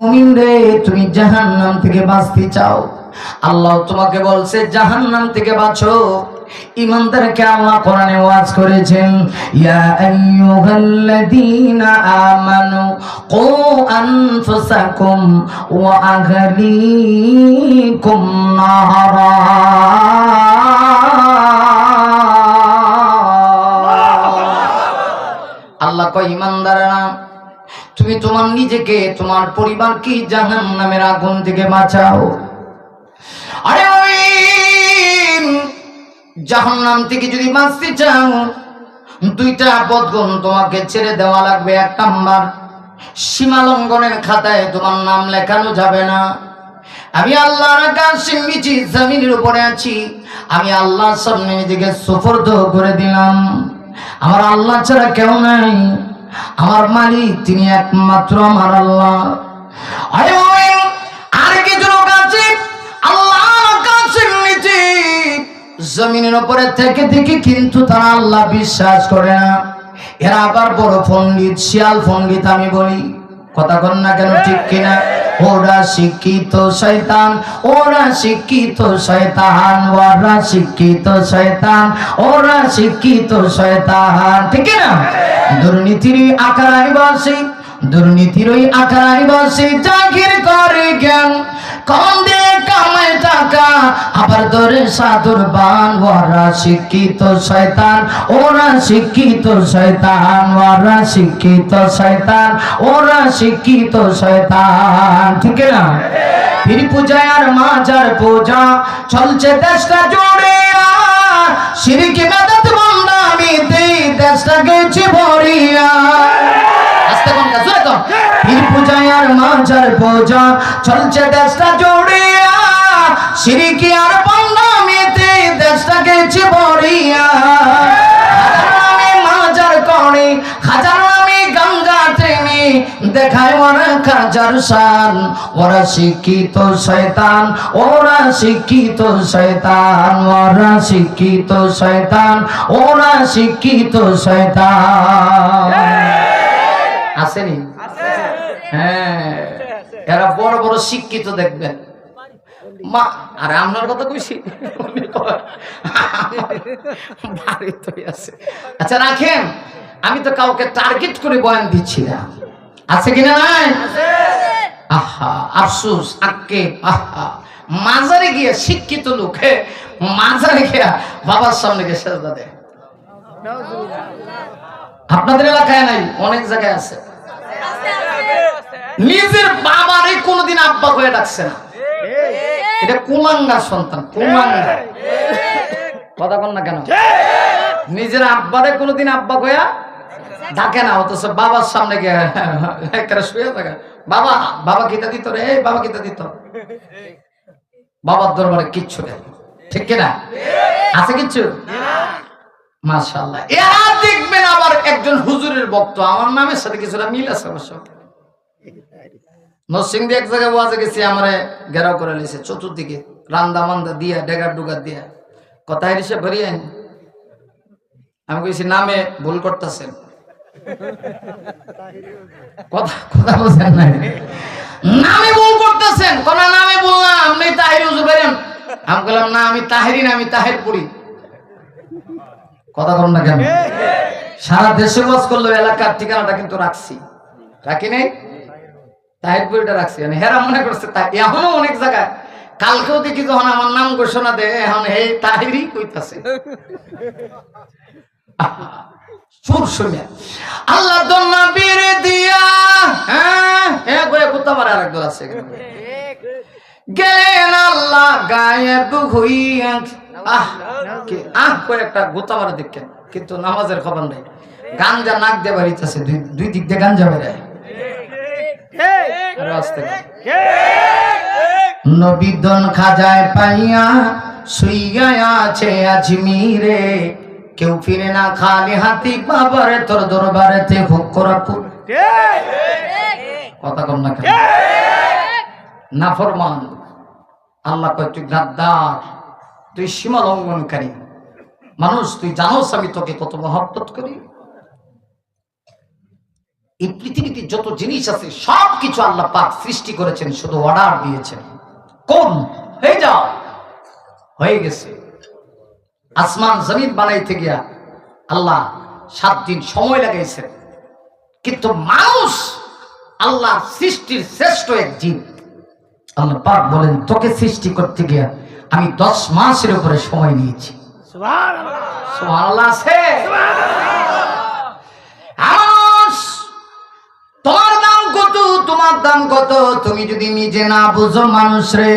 মুমিন রে, তুমি জাহান্নাম থেকে বাঁচতে চাও, আল্লাহ তোমাকে বলছে জাহান্নাম থেকে বাঁচো। ঈমানদারকে আল্লাহ কোরআনে ওয়াজ করেছেন, ইয়া আইয়ুহাল্লাযীনা আমানু কু আনফুসাকুম ওয়া আহলিকুম নারা। আল্লাহ কয়, ঈমানদাররা তুমি তোমার নিজেকে, তোমার পরিবারকে জাহান্নামের আগুন থেকে বাঁচাও। আরে ওই জাহান্নাম থেকে যদি বাঁচতে চাও, দুইটা পদগুণ তোমাকে ছেড়ে দেওয়া লাগবে। এক নাম্বার, সীমা লঙ্ঘনের খাতায় তোমার নাম লেখানো যাবে না। আমি আল্লাহর আকাশের নিচে জমিনের উপরে আছি, আমি আল্লাহর সামনে নিজেকে সুপর্দ করে দিলাম। আমার আল্লাহ ছাড়া কেউ নাই, আমার মালিক তিনি একমাত্র আমার আল্লাহ। আর কিছু লোক আছে আল্লাহর আকাশের নিচে জমিনের উপরে থেকে থেকে কিন্তু তারা আল্লাহ বিশ্বাস করে না। এরা আবার বড় পণ্ডিত, শিয়াল পণ্ডিত আমি বলি, কথা কন না কেন, ঠিক কিনা? ওরা শিক্ষিত শয়তান, ওরা শিক্ষিত শয়তান, ওরা শিক্ষিত শয়তান, ওরা শিক্ষিত শয়তান, ঠিক না? দুর্নীতির আখড়ায় বসে, দুর্নীতির ওই আখড়ায় বসে জাহির করে জ্ঞান, কম দিয়ে কামায় টাকা, আবার ধরে সাধুর বান। ওরা শিক্ষিত শয়তান, ওরা শিক্ষিত শয়তান, ওরা শিক্ষিত শয়তান, ওরা শিক্ষিত শয়তান, ঠিক না? পীর পূজায় আর মাজার পূজা চলছে দেশটা জুড়ে, শিরকি বিদআত বন্দামিতে দেশটা গেছে ভরিয়া। আস্তে কোন কাজ তো, পীর পূজায় আর মাজার পূজা চলছে দেশটা জুড়ে, শিরকি আর বন্দামিতে দেশটা গেছে ভরিয়া। আমি মাজার করে হাজার আমি গঙ্গা টেনে দেখায় ওরা খাজার শান। ওরা শিক্ষিত শয়তান, ওরা শিক্ষিত শয়তান, ওরা শিক্ষিত শয়তান, ওরা শিক্ষিত শয়তান। আসেনি? হ্যাঁ, এরা বড় বড় শিক্ষিত দেখবেন। মা আরে আপনার কথা কইছি, আচ্ছা রাখেন, আমি তো কাউকে টার্গেট করে বয়ান দিচ্ছি না, আছে কিনা? নাই? আহা আফসোস, আক্কে আহা, মাজারে গিয়ে শিক্ষিত লোক মাজারে গিয়া বাবার সামনে গিয়ে সেজদা দেয়। আপনাদের এলাকায় নাই, অনেক জায়গায় আছে। নিজের বাবারে কোনোদিন আব্বা হয়ে ডাকছে না, এটা কুলাঙ্গার সন্তান, কুলাঙ্গার। কথা বল না কেন? নিজের আব্বারে কোনোদিন আব্বা হইয়া ডাকে না, অথচ বাবার সামনে গিয়ে শুয়ে থাকে। বাবা বাবা কিতা দিত রে, বাবা কিতা দিত। বাবার দরবারে কিচ্ছু নেই, ঠিক কিনা? আছে কিচ্ছু? মাশাআল্লাহ। এরা দেখবেন আবার একজন হুজুরের ভক্ত, আমার নামের সাথে কিছুটা মিল আছে অবশ্য। নরসিংদী এক জায়গায় ওয়াজে গেছি, আমারে ঘেরাও করে নিয়েছে চতুর্দিকে, রান্দা মান্দা দিয়া, ডেগার ডুগার দিয়া, কথা হিসেবে ভরিয়ে। আমি কইছি নামে ভুল করতেছেন, কথা কথা বলছেন না, নামে ভুল করতেছেন। কোন নামে বললাম আপনি তাহির হুজুর বেরেন, আমি বললাম না আমি তাহিরি না, আমি তাহিরপুরি। কথা বল না কেন? সারা দেশে ওয়াজ করলো, এলাকার ঠিকানাটা কিন্তু রাখছি, রাখি নাই, তাহিরপুরিটা রাখছি। মানে হেরা মনে করছে এখনো অনেক জায়গায়, কালকেও দেখি যখন আমার নাম ঘোষণা দেয়, এখন এই তাহিরি কইতাছে। সুর শুনে আল্লাহ দন্না বেরে দিয়া, হ্যাঁ হ্যাঁ করে কুত্তা মারা আরেকদল আছে, গেলেন আল্লাহ গায়েব হইয়া, আহ করে একটা গোতা মারা দেখেন, কিন্তু নামাজের খবর নাই। গাঞ্জা নাক দিয়ে বাড়িতেছে, দুই দিক দিয়ে গাঞ্জা বেড়ায়। নবীদন খাজায় পাইয়া শুইয়া আছে আজমিরে, কেউ ফিরে না খালি হাতি, বাবারে তোর দরবারেতে ভোগ করা। কথা কম না কেন? নাফরমান। আল্লাহ কয় তুই গাদ্দার, তুই সীমা লঙ্ঘনকারী মানুষ, তুই জানোস আমি তোকে কত মহব্বত করি। এই পৃথিবীতে যত জিনিস আছে সব কিছু আল্লাহ পাক সৃষ্টি করেছেন, শুধু অর্ডার দিয়েছেন, কোন হয়ে যাও, হয়ে গেছে। আসমান জমিন বানাইতে গিয়া আল্লাহ 7 দিন সময় লাগাইছেন, কিন্তু মানুষ আল্লাহ সৃষ্টির শ্রেষ্ঠ এক জীব। আল্লাহ পাক বলেন তোকে সৃষ্টি করতে গিয়া আমি 10 মাসের উপরে সময় নিয়েছি। সুবহানাল্লাহ, সুবহানাল্লাহ আছে। তোমার দাম কত, তোমার দাম কত তুমি যদি নিজে না বুঝো মানুষ রে,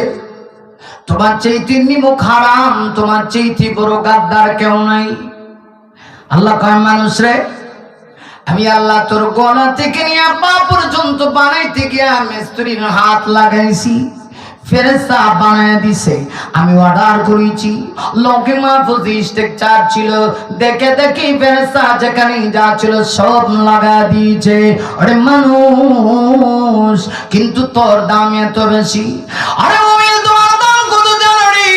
তোমার চাইতে নিমুখ হারাম, তোমার চাইতে বড় গাদ্দার কেউ নাই। আল্লাহ কয় মানুষ রে, আমি আল্লাহ তোর গলা থেকে নিয়ে পা পর্যন্ত বানাইতে গিয়া মিস্ত্রির হাত লাগাইছি, ফেরেশতা বানায় দিছে, আমি অর্ডার করেছি। লোকে মাহফুজ স্ট্রাকচার ছিল, দেখে দেখি ফেরেশতা যেখানে যা ছিল সব লাগা দিয়েছে। আরে মানুষ, কিন্তু তোর দাম এত বেশি। আরে মুমিন তোমার দাম কত জানো রে?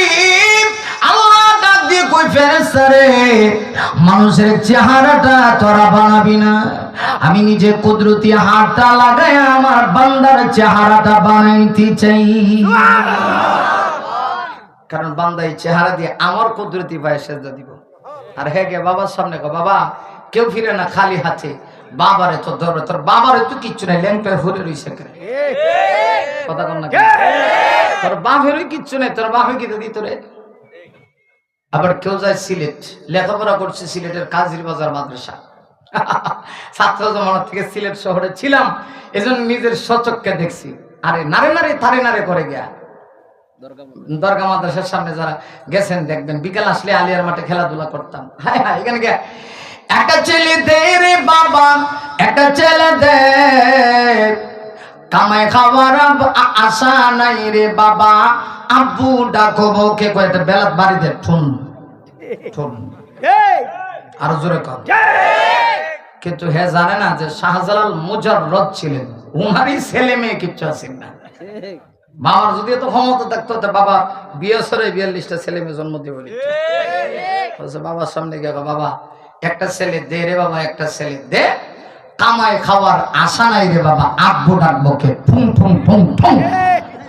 আল্লাহ ডাক দিয়ে কই ফেরেশতা রে, মানুষের চেহারাটা তোরা বানাবি না, আমি নিজে কুদরতি হাতটা লাগাই আমার বান্দার চেহারাটা বানাইতে চাই। কারণ বান্দা এই চেহারা দিয়ে আমার কুদরতি পায়ে সেজদা দিব। আর হে গে বাবার সামনে গো, বাবা কেউ ফিরে না খালি হাতে, বাবারে তো ধরবে, তোর বাবারে তো কিচ্ছু নাই, ল্যাংটায় ফুলে রইছে কথা কন না, তোর বাপেরই কিচ্ছু নাই, তোর বাপে কি দিত রে? আবার কেউ যায় সিলেট, লেখাপড়া করছে সিলেটের কাজির বাজার মাদ্রাসা, ছাত্র জমানা থেকে সিলেট শহরে ছিলাম, এজন্য নিজের সচক্ষে দেখছি। আরে নারে নারে থারে নারে করে গিয়া দরগা মাদ্রাসার সামনে যারা গেছেন দেখবেন, বিকেল আসলে আলিয়ার মাঠে খেলাধুলা করতাম। হ্যাঁ হ্যাঁ, এখানে গিয়া একটা ছেলে দে রে বাবা, একটা ছেলে দে, কামাই খাওয়ার আশা নাই রে বাবা, আব্বু ডাকো বউকে কয় একটা বেলাত বাড়ি দে, ঠুন ঠুন, আরো জোরে কর। কিন্তু হে জানে না যে শাহজালাল মুজাররদ ছিলেন, উনারই ছেলে মেয়ে কিচ্ছু আছেন না। বাবার যদি এত ক্ষমতা থাকতো, বাবা 42টা ছেলে মেয়ে জন্ম দিয়ে বলি, বাবার সামনে গিয়ে বাবা একটা ছেলে দে রে বাবা, একটা ছেলে দে, কামাই খাওয়ার আশা নাই রে বাবা, আব্বু ডাকবো কে, ঠুং ঠুং ঠুং ঠুং।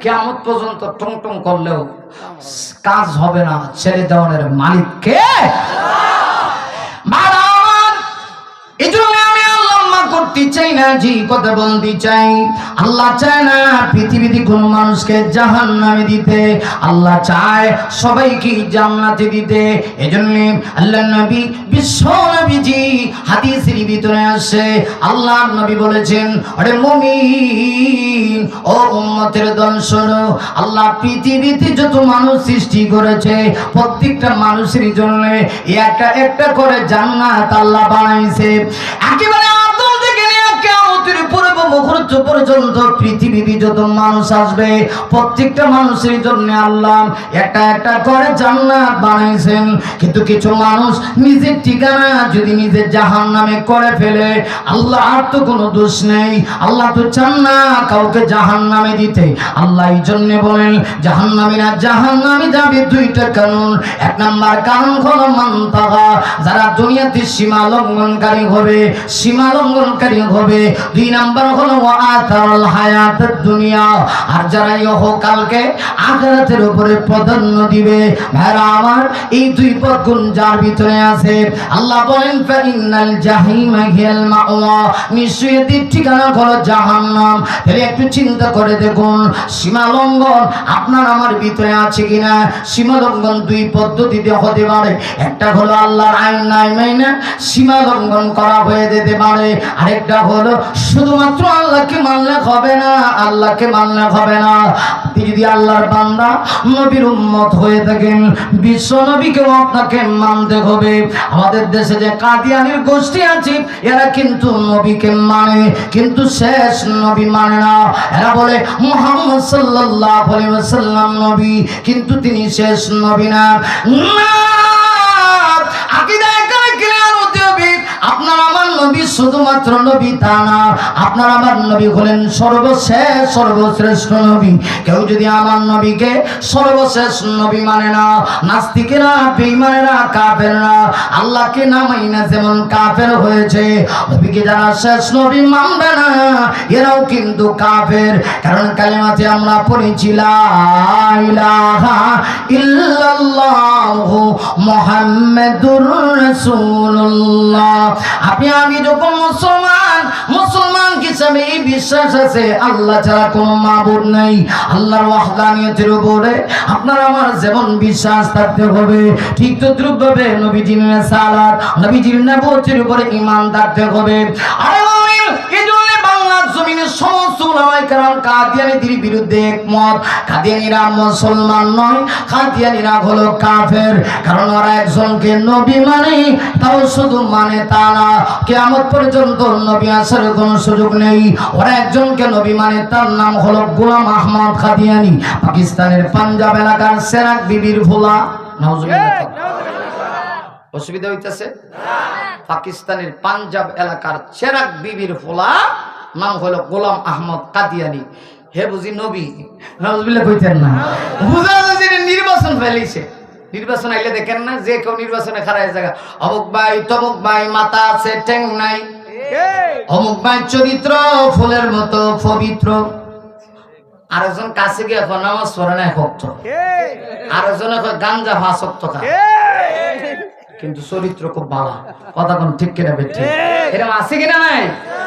কিয়ামত পর্যন্ত টুং টুং করলেও কাজ হবে না, ছেড়ে দেওয়ার মালিক কে? করতে চাই না, জি কথা বলতে চাই। আল্লাহ চায় না পৃথিবীতে কোন মানুষকে জাহান্নামে দিতে, আল্লাহ চায় সবাইকে জান্নাতে দিতে। এজন্য আল্লাহর নবী বিশ্ব নবীজি হাদিসের ভিতরে আসে, আল্লাহর নবী বলেছেন, আরে মুমিন ও উম্মতের দল শোনো, আল্লাহ পৃথিবীতে যত মানুষ সৃষ্টি করেছে প্রত্যেকটা মানুষের জন্য একটা একটা করে জান্নাত আল্লাহ বানাইছে। একেবারে মুহূর্ত পর্যন্ত পৃথিবীতে যত মানুষ আসবে প্রত্যেকটা মানুষের জন্য আল্লাহ একটা একটা করে জান্নাত বানাইছেন। কিন্তু কিছু মানুষ নিজের ঠিকানা যদি নিজের জাহান্নামে করে ফেলে, আল্লাহ আর তো কোনো দোষ নেই, আল্লাহ তো চান না কাউকে জাহান্নামে দিতে। আল্লাহ এই জন্য বলেন জাহান্নামীরা জাহান্নামে যাবে 2টা কারণ। 1 নাম্বার কারণ হলো মানতাগা, যারা দুনিয়াতে সীমা লঙ্ঘনকারী হবে, সীমা লঙ্ঘনকারী হবে। 2 নাম্বার হলো ওয়াতাল হায়াতুদ দুনিয়া, আর যারা ইহকালকে আখিরাতের উপরে প্রাধান্য দিবে। ভাইরা আমার, এই 2 পদ গুণ যার ভিতরে আছে, আল্লাহ বলেন ফাইনাল জাহিমা হিয়াল মাওয়া, নিশ্চয়ই এর ঠিকানা হলো জাহান্নাম। তাহলে একটু চিন্তা করে দেখুন সীমা লঙ্ঘন আপনার আমার ভিতরে আছে কিনা। সীমা লঙ্ঘন 2 পদ্ধতিতে হতে পারে, একটা হলো আল্লাহর আইন নাই মাইনা সীমা লঙ্ঘন করা হয়ে যেতে পারে, আরেকটা হলো শুধুমাত্র আল্লাহকে মানলে হবে না, আল্লাহকে মানলে হবে না। আপনি যদি আল্লাহর বান্দা নবীর উম্মত হয়ে থাকেন, বিশ্ব নবীকেও আপনাকে মানতে হবে। আমাদের দেশে যে কাদিয়ানির গোষ্ঠী আছে, এরা কিন্তু নবীকে মানে, কিন্তু শেষ নবী মানে না। এরা বলে মুহাম্মদ সাল্লাল্লাহু আলাইহি ওয়াসাল্লাম নবী, কিন্তু তিনি শেষ নবী না। আকীদায় ক্লিয়ার হতে হবে, আপনার আমার নবী শুধুমাত্র নবী তা না, আপনার আমার নবী হলেন সর্বশেষ সর্বশ্রেষ্ঠ নবী। কেউ যদি আমার নবীকে সর্বশেষ নবী মানে না, নাস্তিকেরা, বেঈমানেরা, কাফেররা আল্লাহকে না মাইনা যেমন কাফের হয়েছে, নবীকে যারা শেষ নবী মানবে না এরাও কিন্তু কাফের। কারণ কালিমাতে আমরা পড়েছি লা ইলাহা ইল্লাল্লাহু মুহাম্মাদুর রাসূলুল্লাহ। আপনি আমি যখন মুসলমান হিসেবে এই বিশ্বাস আছে আল্লাহ ছাড়া কোনো মাবুদ নেই, আল্লাহর ওয়াহদানিয়তের উপরে আপনার আমার যেমন বিশ্বাস থাকতে হবে, ঠিক তদ্রুপভাবে নবীজির রিসালাত, নবীজির নবুয়তের উপরে ঈমান থাকতে হবে। এজন্য বাংলার জমিনের সমস্ত উলামায়ে কেরাম কাদিয়ানীদের বিরুদ্ধে একমত। কাদিয়ানীরা মুসলমান নয়, কাদিয়ানীরা হলো কাফের। কারণ ওরা একজনকে নবী মানে, তাও শুধু মানে তা না, কিয়ামত পর্যন্ত নবী আসার কোনো সুযোগ নেই। ওরা একজনকে নবী মানে, তার নাম হলো গোলাম আহমদ কাদিয়ানী, পাকিস্তানের পাঞ্জাব এলাকার সেরাক বিবির ফুলা। অসুবিধা হইতেছে? পাকিস্তানের পাঞ্জাব এলাকার চেরাক বিবির ফোলা নাম হলো গোলাম আহমদ কাদিয়ানী। হে বুঝি নবী নাউজুবিল্লাহ কইতেন না, বুঝা যাচ্ছে নির্বাচন ফেলিছে। নির্বাচন আইলে দেখেন না যে কেউ নির্বাচনে খাড়ায় জায়গা, অমুক ভাই তমুক ভাই মাথা আছে ঠ্যাং নাই, অমুক ভাই চরিত্র ফুলের মতো পবিত্র, আরেকজন কাছে গিয়ে এখন নামাজ পড়ে না ভক্ত, আরেকজন এখন গাঞ্জা ফাঁসক্ত খায় কিন্তু চরিত্র খুব ভালো। কথা কোন ঠিক কিনা বেঠিক? এরকম আছে কিনা নাই?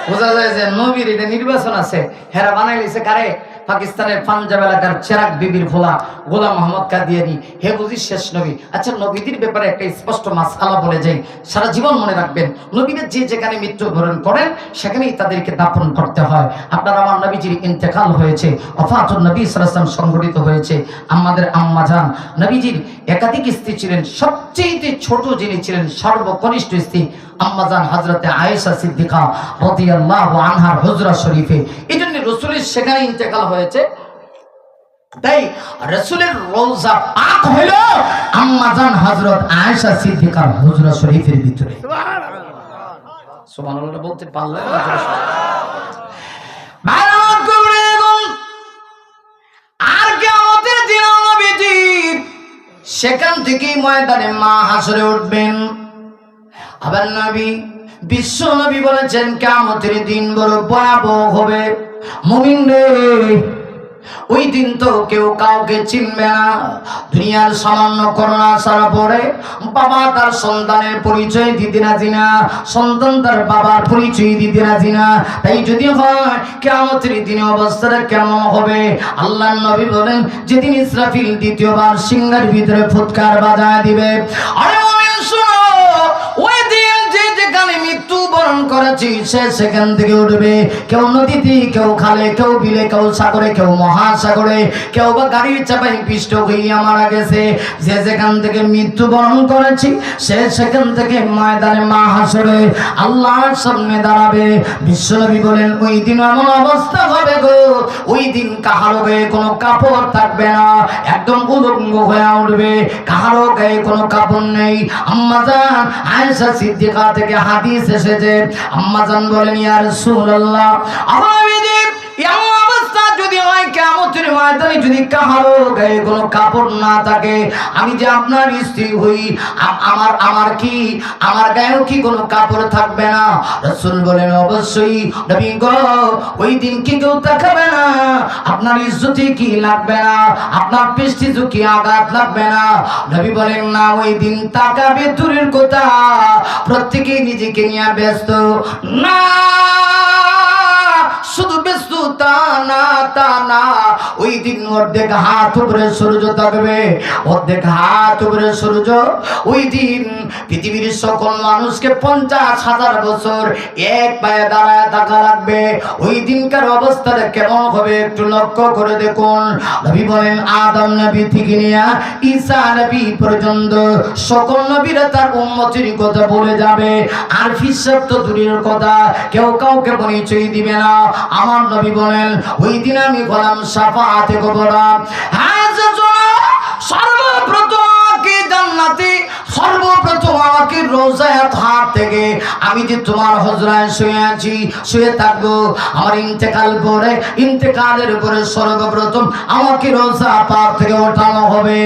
বোঝা যায় যে নবীর এটা নির্বাচন আছে। হেরা বানাই লিছে কারে? পাকিস্তানের পাঞ্জাব এলাকার চেরাক বিবির ফোলা গোলাম মোহাম্মদ কাদিয়ানী। হে বুঝি শেষ নবী। আচ্ছা, নবীদের ব্যাপারে একটা স্পষ্ট মাসআলা বলে যাই, সারা জীবন মনে রাখবেন। নবীদের যে যেখানে মৃত্যুবরণ করেন সেখানেই তাদেরকে দাফন করতে হয়। আপনার আমার নবীজির ইন্তেকাল হয়েছে, ওফাতুন নবী সাল্লাল্লাহু আলাইহি ওয়াসাল্লাম সংঘটিত হয়েছে। আমাদের আম্মা জান নবীজির একাধিক স্ত্রী ছিলেন, সবচেয়ে ছোট যিনি ছিলেন সর্বকনিষ্ঠ স্ত্রী আম্মা জান হযরতে আয়েশা সিদ্দিকা রাদিয়াল্লাহু আনহার হুজরা শরীফে। এজন্য রাসূলের সেখানে ইন্তেকাল হয়েছে, তাই রাসূলের রওজা পাক হলো আম্মা জান হযরত আয়েশা সিদ্দিকার হুজরা শরীফের ভিতরে। সুবহানাল্লাহ সুবহানাল্লাহ বলতে পারলে আর কিয়ামতের দিন নবীজি সেখান থেকে ময়দানে মাহশরে উঠবেন। আবার নবী বিশ্ব নবী বলেছেন কিয়ামতের দিন বড় ভয়াবহ হবে। মুমিন রে, ওই দিন তো কেউ কাউকে চিনবে না। দুনিয়ার সামান্য করোনা আসার পরে বাবা তার সন্তানের পরিচয় দিতে রাজি না, সন্তান তার বাবার পরিচয় দিতে রাজি না। তাই যদি হয় কিয়ামতের দিনে অবস্থাটা কেমন হবে? আল্লাহর নবী বলেন যেদিন ইসরাফিল দ্বিতীয়বার সিংহার ভিতরে ফুৎকার বাজায় দিবে। আরে মুমিন শুনো, ওই দিন যে যেখানে মৃত্যুবরণ করেছি সে সেখান থেকে উঠবে। কেউ নদীতে, কেউ খালে, কেউ বিলে, কেউ সাগরে, কেউ মহাসাগরে, কেউ বা গাড়ির চাপায় পিষ্ট হইয়া মারা গেছে। যে যেখান থেকে মৃত্যুবরণ করেছি সে সেখান থেকে ময়দানে মাহশরে আল্লাহর সামনে দাঁড়াবে। বিশ্বনবী বলেন ওই দিন এমন অবস্থা হবে গো, ওই দিন কাহারো গায়ে কোনো কাপড় থাকবে না, একদম উলঙ্গ হয়ে উঠবে, কাহারো গায়ে কোনো কাপড় নেই। আম্মা জান আয়েশা সিদ্দিকা থেকে হাদিস এসেছে, আম্মা জান বলেন ইয়া রাসূলুল্লাহ, আমার এমন অবস্থা যদি হয় কিয়ামতের ময়দানে যদি কাহারো গায়ে কোনো কাপড় না থাকে, আমি যে আপনার স্ত্রী হই, আমার গায়েও কি কোনো কাপড় থাকবে না? রাসূল বলেন অবশ্যই নবী গো, ওই দিন কি কেউ তাকাবে না? আপনার ইজ্জতে কি লাগবে না? আপনার প্রেস্টিজে কি আঘাত লাগবে না? নবী বলেন না, ওই দিন তাকাবে দূরের কথা, প্রত্যেকেই নিজেকে নিয়ে ব্যস্ত। না, শুধু ব্যস্ত তা না, ওই দিন অর্ধেক হাত উপরে সূর্য থাকবে, অর্ধেক হাত উপরে সূর্য। ওই দিন পৃথিবীর সকল মানুষকে 50,000 বছর এক পায়ে দাঁড়ায় থাকা লাগবে। ওই দিনকার অবস্থাটা কেমন হবে একটু লক্ষ্য করে দেখুন। নবী বলেন আদম নবী থেকে নিয়ে ঈসা নবী পর্যন্ত সকল নবীরা তার উম্মতের কথা বলে যাবে, আর হিসাব তো দূরের কথা, কেউ কাউকে পরিচয় দিবে না। আমার নবী বলেন ওই দিন আমি গোলাম শাফাআতে কুবরা। সর্বপ্রথম আমাকে জান্নাতে, সর্বপ্রথম আমাকে রওজায়ে তাহার থেকে আমি যে তোমার হজরায় শুয়ে আছি, শুয়ে থাকবো। আমার ইন্তেকাল পরে, ইন্তেকালের পরে সর্বপ্রথম আমাকে রোজা পাক থেকে ওঠানো হবে।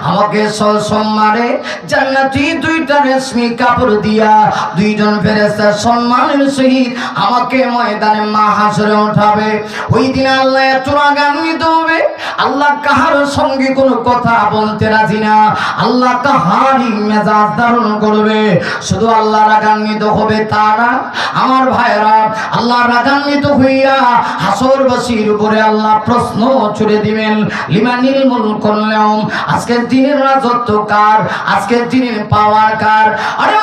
আমাকে সম্মানে জান্নাতি দুইটা রেশমি কাপড় দিয়া দুইজন ফেরেশতা সম্মানের সহিত আমাকে ময়দানে মাহশরে উঠাবে। ওই দিন আল্লাহ এত রাগান্বিত হবে, আল্লাহ কাহার সঙ্গে কোনো কথা বলতে রাজি না। আল্লাহ কাহারই মেজাজ ধারণ করবে। শুধু আল্লাহ রাগান্বিত হবে তা না আমার ভাইরা, আল্লাহ রাগান্বিত হইয়া হাসরবাসীর উপরে আল্লাহ প্রশ্ন ছুড়ে দিবেন, লিমানিল মুলকুল ইয়াউম, আজকের দিনের রাজত্ব কার, আজকের দিনের পাওয়ার কার? আরে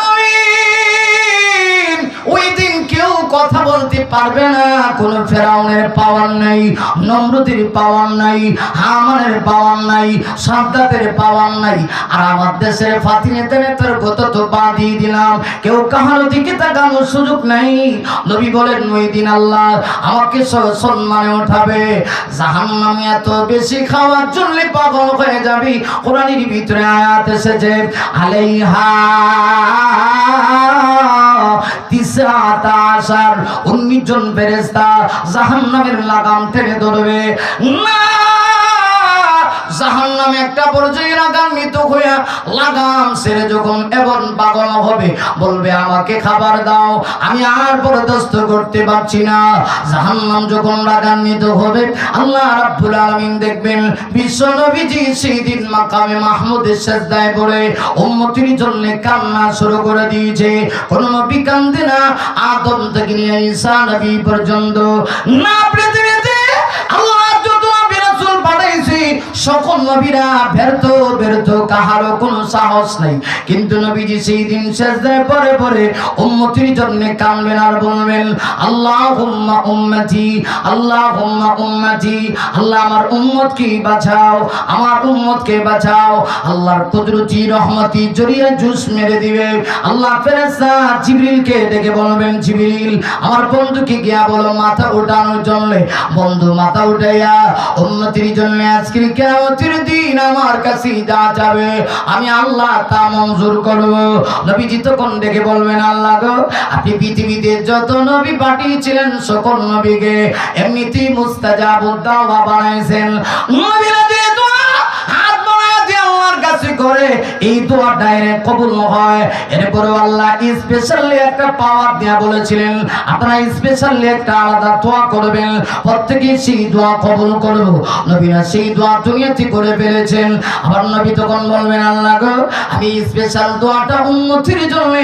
ওই দিন কেউ কথা বলতে পারবে না। কোন ফেরাউনের পাওয়ার নাই, নমরুদের পাওয়ার নাই, হামানের পাওয়ার নাই, সাদ্দাতের পাওয়ার নাই। আর আমার দেশের ফাতি নেতার কথা তো বাদই দিলাম, কেউ কাহার দিকে তাকানোর সুযোগ নাই। নবী বলেন ওই দিন আল্লাহ আমাকে সম্মানে উঠাবে। জাহান্নামী এত বেশি খাওয়ার জন্য পাগল হয়ে যাবি। কোরআনের ভিতরে আয়াত এসেছে, আলাইহা 19 জন ফেরেশতা জাহান্নামের লাগাম টেনে ধরবে। না, জাহান্নামে একটা পর্যায়ে রাগান্বিত হইয়া লাগাম ছেড়ে যখন এমন পাগল হবে, বলবে আমাকে খাবার দাও, আমি আর বরদাস্ত করতে পারছি না। জাহান্নাম যখন রাগান্বিত হবে, আল্লাহ রাব্বুল আলামিন দেখবেন বিশ্ব নবীজি সেই দিন মাকামে মাহমুদের সিজদায় পড়ে উম্মতির জন্য কান্না শুরু করে দিয়েছে। কোন নবী কান্দে না, আদম থেকে নিয়ে ঈসা নবী পর্যন্ত। না, পৃথিবীতে আল্লাহ যত নবী রাসূল পাঠাইছে সকল নবীরা ব্যর্থ, কাহারও কোনো সাহস নাই। কিন্তু নবীজি সেই দিন সিজদায় পড়ে পড়ে উম্মতির জন্য কাঁদবেন আর বলবেন, আল্লাহুম্মা উম্মতি, আল্লাহুম্মা উম্মতি, আল্লাহ আমার উম্মতকে বাঁচাও, আমার উম্মতকে বাঁচাও। আল্লাহর কুদরতি রহমতি জড়িয়ে জুস মেরে দিবে। আল্লাহ ফেরেশতা জিবরিলকে ডেকে বলবেন, জিবরিল আমার বন্ধুকে গিয়া বলো মাথা উঠানোর জন্য। বন্ধু মাথা উঠাইয়া উম্মতির জন্য আজকে কিয়ামতের দিন আমার কাছে যা যাবে আমি আল্লাহ তা মঞ্জুর করব। নবীজি তখন ডেকে বলবেন, আল্লাহ গো, আপনি পৃথিবীতে যত নবী পাঠিয়েছিলেন সকল নবীকে এমনিতেই মুস্তাজাবুদ দাওয়া বানাইছেন। নবীরা যে দোয়া হাত বাড়ায় দিয়ে আল্লাহর কাছে করে এই দোয়া ডাইরেক্ট কবুল হয়। এরপরে আল্লাহ স্পেশালি একটা পাওয়ার দেয়া বলেছিলেন, আপনারা স্পেশালি একটা আলাদা দোয়া করবেন, প্রত্যেকে সেই দোয়া কবুল করব। নবীরা সেই দোয়া দুনিয়াতে করে ফেলেছেন। আবার নবী তখন বলবেন, আল্লাহ গো, আমি স্পেশাল দোয়াটা উম্মতির জন্য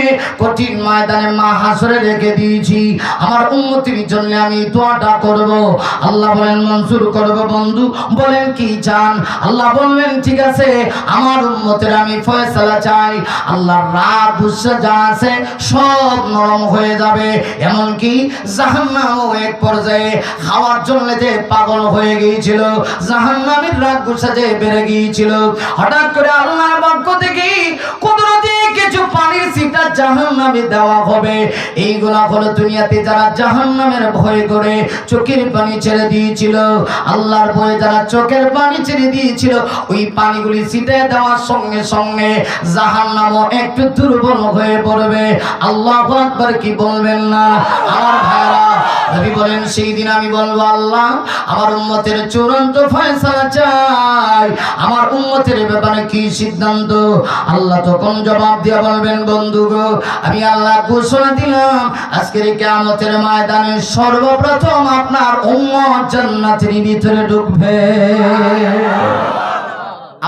কঠিন ময়দানে মাহশরে রেখে দিয়েছি, আমার উম্মতির জন্য আমি দোয়াটা করব। আল্লাহ বলেন মঞ্জুর করব। বন্ধু বলেন কি চান? আল্লাহ বললেন ঠিক আছে, আমার উম্মতের আমি ফয়সালা চাই। আল্লাহর রাগ গুসা যা আছে সব নরম হয়ে যাবে। এমনকি জাহান্নামও এক পর্যায়ে খাওয়ার জন্য যে পাগল হয়ে গিয়েছিল, জাহান্নামের রাগ গুসা যে বেড়ে গিয়েছিল, হঠাৎ করে আল্লাহর পক্ষ থেকে কুদরতি কিছু পানির ছিটা জাহান্নামে দেওয়া হবে। এইগুলা হলো দুনিয়াতে যারা জাহান্নামের ভয় করে চোখের পানি ছেড়ে দিয়েছিল, আল্লাহর ভয়ে যারা চোখের পানি ছেড়ে দিয়েছিল, ওই পানিগুলি ছিটে দেওয়ার সঙ্গে সঙ্গে জাহান্নামও একটু দুর্বল হয়ে পড়বে। আল্লাহু আকবার কি বলবেন না আমার ভাইরা? নবী বলেন সেই দিন আমি বলবো, আল্লাহ আমার উম্মতের চূড়ান্ত ফয়সালা চাই, আমার উম্মতের ব্যাপারে কি সিদ্ধান্ত? আল্লাহ তখন জবাব দিয়ে বলবেন, বন্ধু গো, আমি আল্লাহ ঘোষণা দিলাম আজকের কিয়ামতের ময়দানে সর্বপ্রথম আপনার উম্মত জান্নাতের ভিতরে ঢুকবে।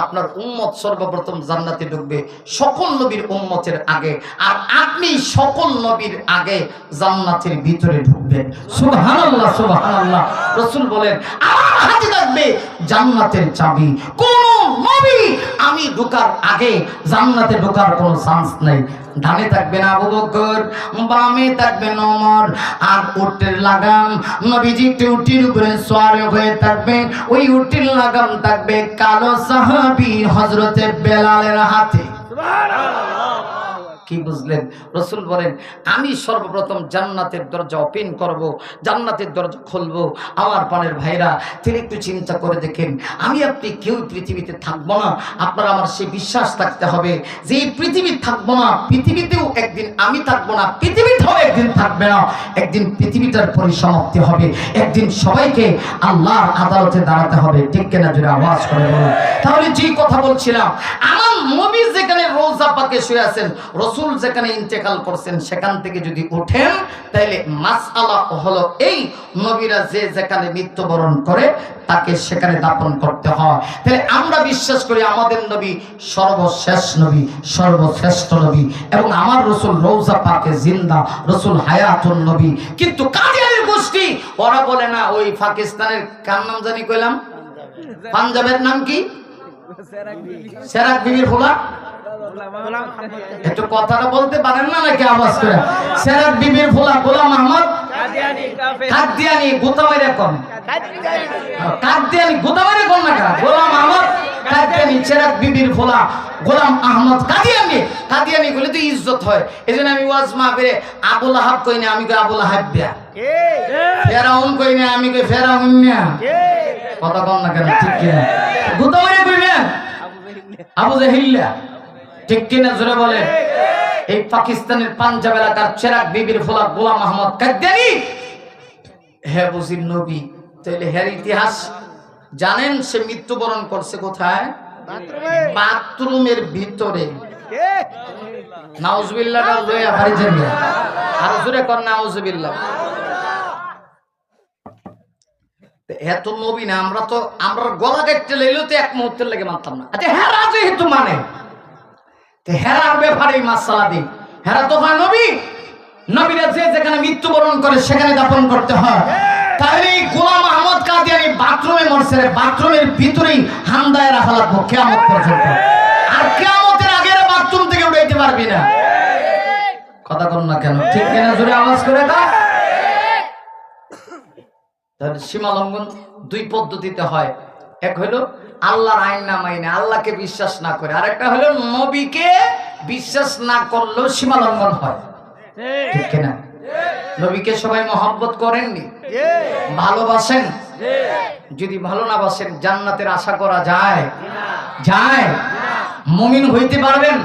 আপনার উম্মত সর্বপ্রথম জান্নাতে ঢুকবে সকল নবীর উম্মতের আগে, আর আপনি সকল নবীর আগে জান্নাতের ভিতরে ঢুকবেন। সুবহানাল্লাহ, সুবহানাল্লাহ। রাসূল বলেন আমার হাতে থাকবে জান্নাতের চাবি। কোন নবী আমি ঢোকার আগে জান্নাতে ঢোকার কোনো চান্স নাই। ডানে থাকবেন আবু বকর, বামে থাকবেন ওমর, আর উটের লাগাম নবীজি উটির উপরে সওয়ার হয়ে থাকবেন। ওই উটির লাগাম থাকবে কালো সাহাবী হযরতে বেলালের হাতে। সুবহানাল্লাহ। কি বুঝলেন? রাসূল বলেন আমি সর্বপ্রথম জান্নাতের দরজা ওপেন করব, জান্নাতের দরজা খুলব। আমার প্রাণের ভাইরা, তিনি একটু চিন্তা করে দেখেন, আমি আপনি কেউ পৃথিবীতে থাকবো না। আপনার আমার সেই বিশ্বাস থাকতে হবে যে এই পৃথিবী থাকবো না, পৃথিবীতেও একদিন আমি থাকবো না, পৃথিবীটাও একদিন থাকবে না। একদিন পৃথিবীটার পরিসমাপ্তি হবে, একদিন সবাইকে আল্লাহর আদালতে দাঁড়াতে হবে। ঠিক কিনা? জোরে আওয়াজ করে বলুন। তাহলে যে কথা বলছিলাম, আমার নবী যেখানে রওজা পাকে শুয়ে আছেন, রাসূল যেখানে ইন্তেকাল করছেন, সেখান থেকে যদি ওঠেন তাহলে মাসআলা হলো এই, নবীরা যে যেখানে মৃত্যুবরণ করে তাকে সেখানে দাফন করতে হয়। তাহলে আমরা বিশ্বাস করি আমাদের নবী সর্বশেষ নবী, সর্বশ্রেষ্ঠ নবী, এবং আমার রাসূল রওজা পাকে জিন্দা, রাসূল হায়াতুন নবী। কিন্তু কাদিয়ানির গোষ্ঠী ওরা বলে না, ওই পাকিস্তানের কার নাম জানি কইলাম, পাঞ্জাবের নাম কি, সেরাক বিবির ফুলা, একটু কথাটা বলতে পারেন না নাকি আওয়াজ করে? সেরাক বিবির ফুলা গোলাম আহমদ কাদিয়ানি, গোতামাইরে কোন কাদিয়ানি, গোতামাইরে কোন না কা গোলাম আহমদ কাদিয়ানি, সেরাক বিবির ফুলা গোলাম আহমদ কাদিয়ানি। কাদিয়ানি বলে তো ইজ্জত হয়, এজন্য আমি ওয়াজ মাহফিলে আবুল আহাব কই না, আমি কই আবুল আহাবিয়া, ফেরাউন কই না, আমি কই ফেরাউন না। কথা কম না কেন? ঠিক কিনা? গোতামাইরে কইবেন আবু জাহিল্লা, ঠিক কিনা? জোরে বলে। এই পাকিস্তানের পাঞ্জাব এলাকার চেরাক বিবির ফুলা গোলাম আহমদ কাদিয়ানি হে বুঝি নবী, তাহলে হের ইতিহাস জানেন? সে মৃত্যুবরণ করছে কোথায়? বাথরুমের ভিতরে। নাউজুবিল্লাহ লইয়া ভাই জানি, আর জোরে কর নাউজুবিল্লাহ। এত নবী না, আমরা গলা কেটে লইলেও তো এক মুহূর্তের লেগে মানতাম না। আচ্ছা হেরা যেহেতু মানে, হেরার ব্যাপারে মাসালা দিই। হেরা তো হয় নবী, নবীরা যে যেখানে মৃত্যুবরণ করে সেখানে দাফন করতে হয়। তাহলে গোলাম আহমদ কাদিয়ানি বাথরুমে মরছে, বাথরুমের ভিতরেই হামদায় রাখা লাগবো কিয়ামত পর্যন্ত। আর কিয়ামতের আগে বাথরুম থেকে উঠাইতে পারবি না। কথা বল না কেন? ঠিক কিনা? জোরে আওয়াজ করে দাও। তাহলে সীমা লঙ্ঘন দুই পদ্ধতিতে হয়। এক হলো আল্লাহর আইন না মাইনে, আল্লাহকে বিশ্বাস না করে, আর একটা হলো নবীকে বিশ্বাস না করলেও সীমা লঙ্ঘন হয়। ঠিক কিনা? নবীকে সবাই মহব্বত করেননি, ভালোবাসেন? যদি ভালো না বাসেন জান্নাতের আশা করা যায়? যায়? মুমিন হইতে পারবেন?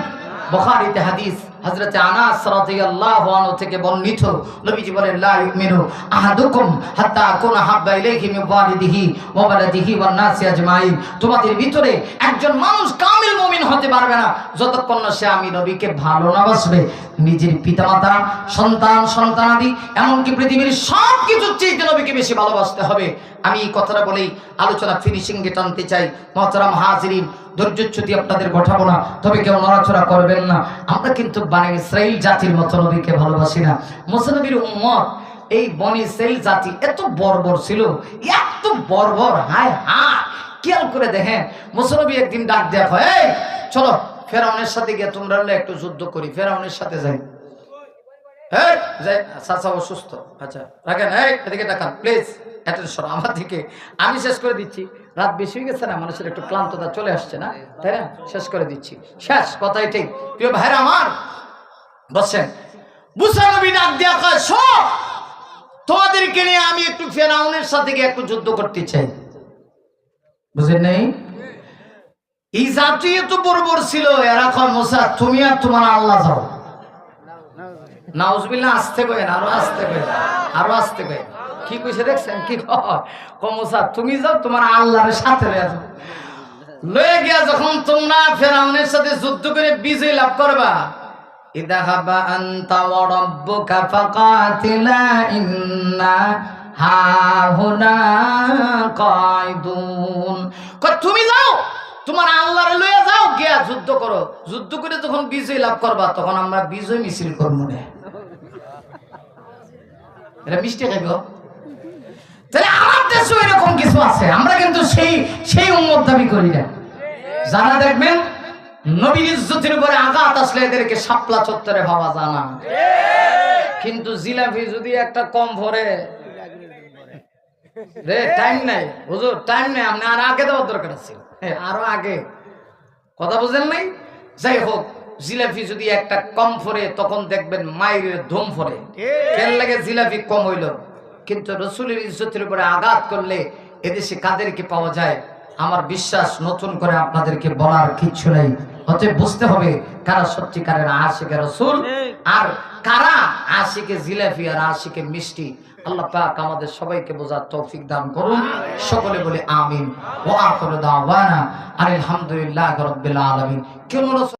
বুখারীতে হাদিস হযরত আনাস রাদিয়াল্লাহু আনহু থেকে বর্ণিত, নবীজি বলেন লা ইউমিনু আহাদুকুম হাত্তা আকুনা হাব্বা ইলাইহি মিন ওয়ালিদিহি ওয়া ওয়ালাদিহি ওয়ান নাসি আজমাইন। তোমাদের ভিতরে একজন মানুষ কামিল মুমিন হতে পারবে না যতক্ষণ না সে আমি নবীকে ভালো না বাসবে। নিজের পিতামাতা, সন্তান, সন্তানাদি, এমনকি পৃথিবীর সব কিছুর চেয়ে নবীকে বেশি ভালোবাসতে হবে। আমি এই কথাটা বলেই আলোচনা ফিনিশিং এ টানতে চাই। মুহতারাম হাজিরিন, ধৈর্যচ্যুতি আপনাদের ঘটাবো না, তবে কেউ নড়াচড়া করবেন না। আমরা কিন্তু বনি ইসরাইল জাতির মতো নবীকে ভালোবাসি না। মুসা নবীর উম্মত এই বনি ইসরাইল জাতি এত বর্বর ছিল, এত বর্বর, হায় হায়। খেয়াল করে দেখেন, মুসা নবী একদিন ডাক দেয়া হয়, এই চলো ফেরাউনের সাথে গিয়ে তোমরা একটু যুদ্ধ করি, ফেরাউনের সাথে যাই। হ্যাঁ যাই, চাচা অসুস্থ, আচ্ছা রাখেন, এই এদিকে দেখান প্লিজ, অ্যাটেনশন আমার দিকে, আমি শেষ করে দিচ্ছি। রাত বেশি হয়ে গেছে না, মানুষের একটু ক্লান্ততা চলে আসছে না, তাই না? শেষ করে দিচ্ছি, শেষ কথাই ঠিক। প্রিয় ভাইরা আমার, বসেন। মুসা নবী ডাক দেয়া কয়, সব তোমাদেরকে নিয়ে আমি একটু ফেরাউনের সাথে গিয়ে একটু যুদ্ধ করতে চাই। বুঝেন নেই? এই জাতি এত বর্বর ছিল, এরা কয় মুসা তুমি আর তোমার আল্লাহ যাও। নাউজুবিল্লাহ, আসতে কয়েন, আরো আসতে কয়েন, আরো আসতে কয়েন। কি কইছে দেখছেন? কি কমসা তুমি যাও, তোমার আল্লাহর সাথে লয়ে গিয়া যখন তোমরা ফেরাউনের সাথে যুদ্ধ করে বিজয় লাভ করবা, ইযাহাবা আনতা ওয়া রাব্বুকা ফাকাতিলা ইন্না হাহুনা কায়দুন। তুমি যাও, তোমার আল্লাহরে লয়ে যাও, গিয়া যুদ্ধ করো। যুদ্ধ করে যখন বিজয় লাভ করবা তখন আমরা বিজয় মিছিল করবো না। এটা মিষ্টি খাইব। তাহলে আমার দেশে এরকম কিছু আছে, আমরা কিন্তু সেই উম্মত দাবি করি না। যারা দেখবেন নবীর ইজ্জতের উপরে আঘাত আসলে এদেরকে শাপলা চত্বরে ভাবা জানা, কিন্তু জিলাপি যদি একটা কম ভরে রে, টাইম নাই হুজুর, টাইম নাই, আপনি আর আগে দেওয়ার দরকার আছে, আরো আগে। কথা বুঝেন নাই? যাই হোক, জিলাপি যদি একটা কম ফরে তখন দেখবেন মায়ের ধুম ফরে, কেন লাগে জিলাপি কম হইল। কিন্তু রসুলের ইজ্জতের উপরে আঘাত করলে এদেশে কাদেরকে পাওয়া যায়? আমার বিশ্বাস নতুন করে আপনাদেরকে বলার কিচ্ছু নেই। অতএব বুঝতে হবে কারা সত্যিকারের আশিকে রসুল আর কারা আশিকে জিলাপি আর আশিকে মিষ্টি। আল্লাহ পাক আমাদের সবাইকে বোঝার তৌফিক দান করুন। সকলে বলে আমিন। ওয়া আখিরু দাওয়ানা আলহামদুলিল্লাহি রাব্বিল আলামিন। কেন